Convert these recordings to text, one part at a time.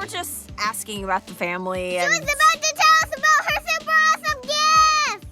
were just asking about the family and... She was about to tell us about her super awesome gift!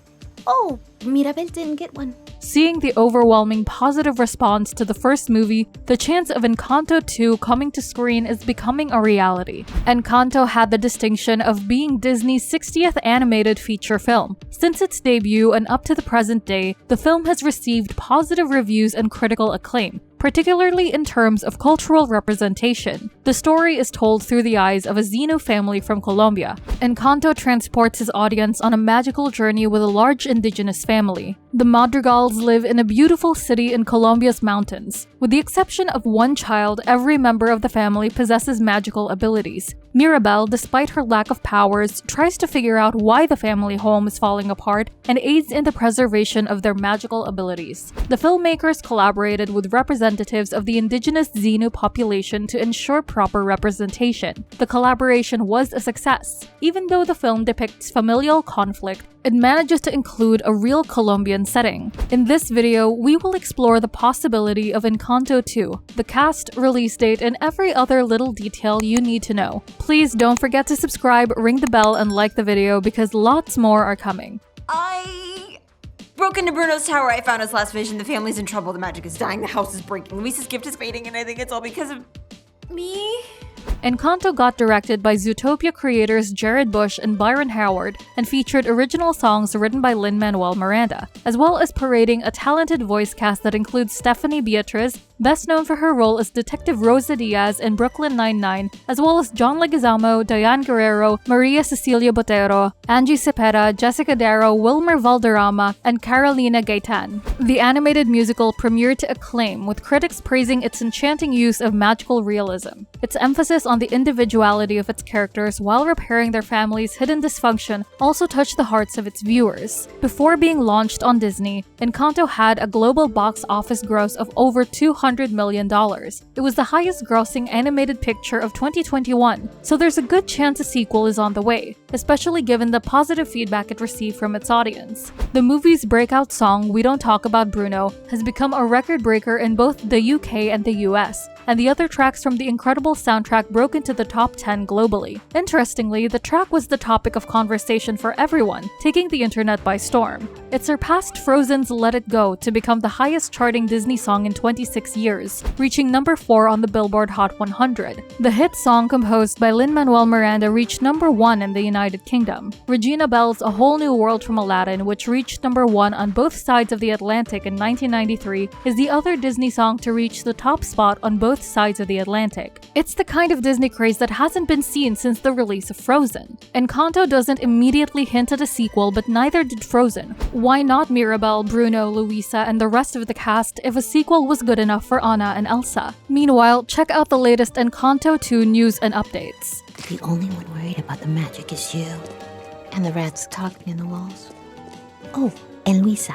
Oh, Mirabel didn't get one. Seeing the overwhelming positive response to the first movie, the chance of Encanto 2 coming to screen is becoming a reality. Encanto had the distinction of being Disney's 60th animated feature film. Since its debut and up to the present day, the film has received positive reviews and critical acclaim, particularly in terms of cultural representation. The story is told through the eyes of a Xeno family from Colombia. Encanto transports his audience on a magical journey with a large indigenous family. The Madrigals live in a beautiful city in Colombia's mountains. With the exception of one child, every member of the family possesses magical abilities. Mirabel, despite her lack of powers, tries to figure out why the family home is falling apart and aids in the preservation of their magical abilities. The filmmakers collaborated with representatives of the indigenous Xeno population to ensure proper representation. The collaboration was a success. Even though the film depicts familial conflict, it manages to include a real Colombian setting. In this video, we will explore the possibility of Encanto 2, the cast, release date, and every other little detail you need to know. Please don't forget to subscribe, ring the bell, and like the video because lots more are coming. I broke into Bruno's tower. I found his last vision. The family's in trouble. The magic is dying. The house is breaking. Luisa's gift is fading, and I think it's all because of me. Encanto got directed by Zootopia creators Jared Bush and Byron Howard and featured original songs written by Lin-Manuel Miranda, as well as parading a talented voice cast that includes Stephanie Beatriz, best known for her role as Detective Rosa Diaz in Brooklyn Nine-Nine, as well as John Leguizamo, Diane Guerrero, Maria Cecilia Botero, Angie Cepeda, Jessica Darrow, Wilmer Valderrama, and Carolina Gaitan. The animated musical premiered to acclaim, with critics praising its enchanting use of magical realism. Its emphasis on the individuality of its characters while repairing their family's hidden dysfunction also touched the hearts of its viewers. Before being launched on Disney, Encanto had a global box office gross of over $200 million. It was the highest grossing animated picture of 2021, so there's a good chance a sequel is on the way, especially given the positive feedback it received from its audience. The movie's breakout song, We Don't Talk About Bruno, has become a record breaker in both the UK and the US, and the other tracks from the incredible soundtrack broke into the top 10 globally. Interestingly, the track was the topic of conversation for everyone, taking the internet by storm. It surpassed Frozen's Let It Go to become the highest charting Disney song in 26 years, reaching number 4 on the Billboard Hot 100. The hit song composed by Lin-Manuel Miranda reached number 1 in the United Kingdom. Regina Bell's A Whole New World from Aladdin, which reached number 1 on both sides of the Atlantic in 1993, is the other Disney song to reach the top spot on both sides of the Atlantic. It's the kind of Disney craze that hasn't been seen since the release of Frozen. Encanto doesn't immediately hint at a sequel, but neither did Frozen. Why not Mirabel, Bruno, Luisa, and the rest of the cast if a sequel was good enough for Anna and Elsa? Meanwhile, check out the latest Encanto 2 news and updates. The only one worried about the magic is you. And the rats talking in the walls. Oh, and Luisa.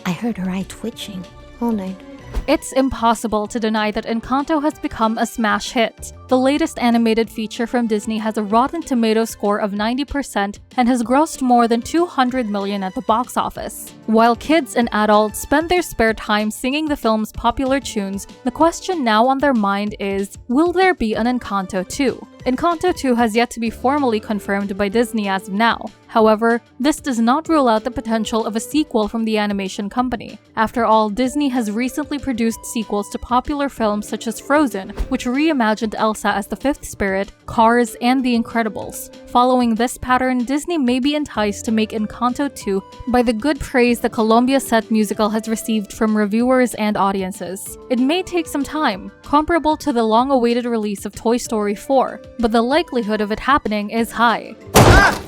I heard her eye twitching all night. It's impossible to deny that Encanto has become a smash hit. The latest animated feature from Disney has a Rotten Tomatoes score of 90% and has grossed more than $200 million at the box office. While kids and adults spend their spare time singing the film's popular tunes, the question now on their mind is, will there be an Encanto 2? Encanto 2 has yet to be formally confirmed by Disney as of now. However, this does not rule out the potential of a sequel from the animation company. After all, Disney has recently produced sequels to popular films such as Frozen, which reimagined Elsa as the Fifth Spirit, Cars, and The Incredibles. Following this pattern, Disney may be enticed to make Encanto 2 by the good praise the Colombia set musical has received from reviewers and audiences. It may take some time, comparable to the long-awaited release of Toy Story 4, but the likelihood of it happening is high.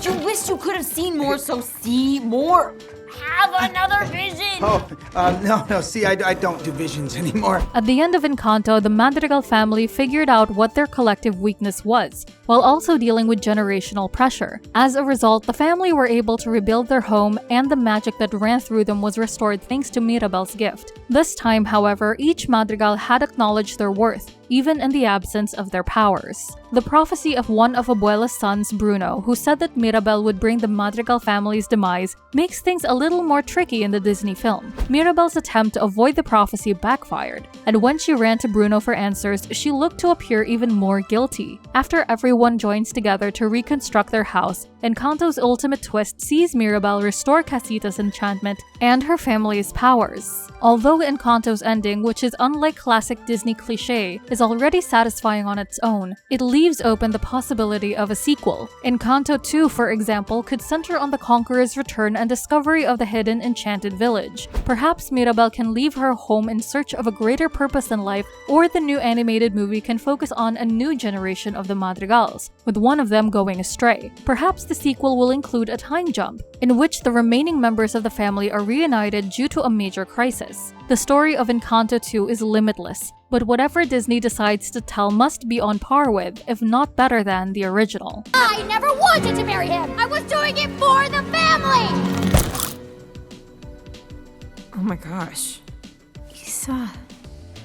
You wish you could have seen more, so see more. Have another vision! No, see, I don't do visions anymore. At the end of Encanto, the Madrigal family figured out what their collective weakness was, while also dealing with generational pressure. As a result, the family were able to rebuild their home, and the magic that ran through them was restored thanks to Mirabel's gift. This time, however, each Madrigal had acknowledged their worth, even in the absence of their powers. The prophecy of one of Abuela's sons, Bruno, who said that Mirabel would bring the Madrigal family's demise, makes things a little more tricky in the Disney film. Mirabel's attempt to avoid the prophecy backfired, and when she ran to Bruno for answers, she looked to appear even more guilty. After everyone joins together to reconstruct their house, Encanto's ultimate twist sees Mirabel restore Casita's enchantment and her family's powers. Although Encanto's ending, which is unlike classic Disney cliché, is already satisfying on its own, it leaves open the possibility of a sequel. Encanto 2, for example, could center on the conqueror's return and discovery of the hidden enchanted village. Perhaps Mirabel can leave her home in search of a greater purpose in life, or the new animated movie can focus on a new generation of the Madrigals, with one of them going astray. Perhaps the sequel will include a time jump, in which the remaining members of the family are reunited due to a major crisis. The story of Encanto 2 is limitless, but whatever Disney decides to tell must be on par with, if not better than, the original. I never wanted to marry him. I was doing it for the family. Oh my gosh. Isa,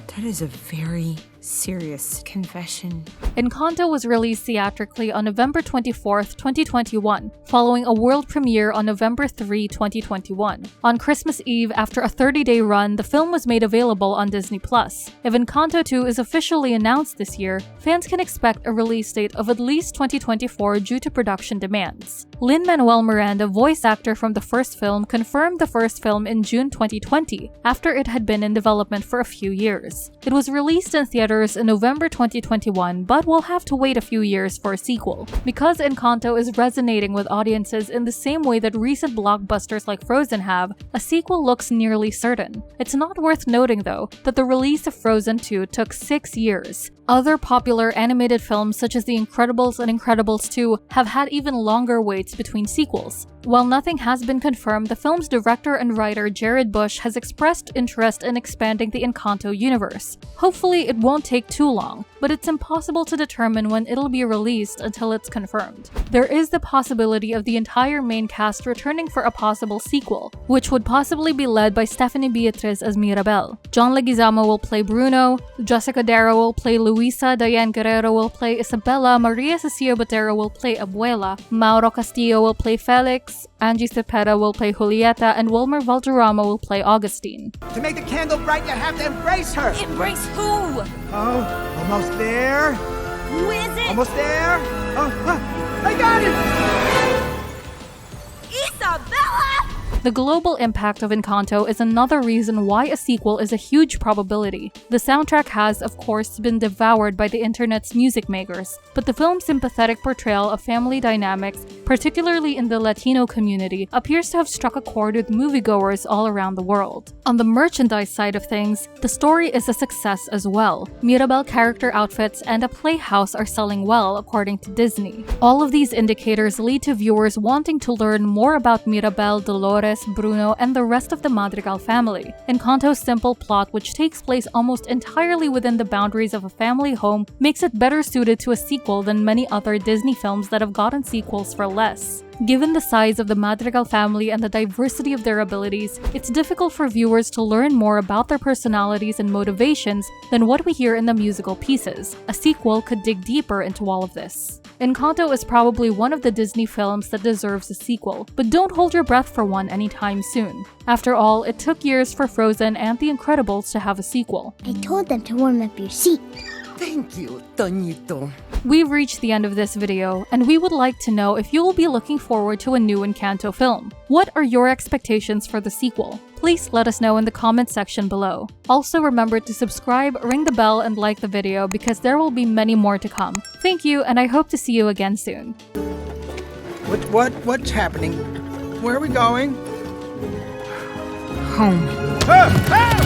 that is a very serious confession. Encanto was released theatrically on November 24th, 2021, following a world premiere on November 3, 2021. On Christmas Eve, after a 30-day run, the film was made available on Disney+. If Encanto 2 is officially announced this year, fans can expect a release date of at least 2024 due to production demands. Lin-Manuel Miranda, voice actor from the first film, confirmed the first film in June 2020, after it had been in development for a few years. It was released in theaters in November 2021, but we'll have to wait a few years for a sequel. Because Encanto is resonating with audiences in the same way that recent blockbusters like Frozen have, a sequel looks nearly certain. It's not worth noting, though, that the release of Frozen 2 took 6 years. Other popular animated films such as The Incredibles and Incredibles 2 have had even longer waits between sequels. While nothing has been confirmed, the film's director and writer Jared Bush has expressed interest in expanding the Encanto universe. Hopefully it won't take too long, but it's impossible to determine when it'll be released until it's confirmed. There is the possibility of the entire main cast returning for a possible sequel, which would possibly be led by Stephanie Beatriz as Mirabel. John Leguizamo will play Bruno, Jessica Darrow will play Luisa, Diane Guerrero will play Isabella, Maria Cecilia Botero will play Abuela, Mauro Castillo will play Felix, Angie Cepeda will play Julieta, and Wilmer Valderrama will play Augustine. To make the candle bright, you have to embrace her. Embrace who? Oh, almost there. Who is it? Almost there. Oh, I got it. Isabella! The global impact of Encanto is another reason why a sequel is a huge probability. The soundtrack has, of course, been devoured by the internet's music makers, but the film's sympathetic portrayal of family dynamics, particularly in the Latino community, appears to have struck a chord with moviegoers all around the world. On the merchandise side of things, the story is a success as well. Mirabel character outfits and a playhouse are selling well, according to Disney. All of these indicators lead to viewers wanting to learn more about Mirabel, Dolores, Bruno, and the rest of the Madrigal family. Encanto's simple plot, which takes place almost entirely within the boundaries of a family home, makes it better suited to a sequel than many other Disney films that have gotten sequels for less. Given the size of the Madrigal family and the diversity of their abilities, it's difficult for viewers to learn more about their personalities and motivations than what we hear in the musical pieces. A sequel could dig deeper into all of this. Encanto is probably one of the Disney films that deserves a sequel, but don't hold your breath for one anytime soon. After all, it took years for Frozen and The Incredibles to have a sequel. I told them to warm up your seat. Thank you, Toñito. We've reached the end of this video, and we would like to know if you will be looking forward to a new Encanto film. What are your expectations for the sequel? Please let us know in the comment section below. Also remember to subscribe, ring the bell, and like the video because there will be many more to come. Thank you, and I hope to see you again soon. What's happening? Where are we going? Home. Ah! Ah!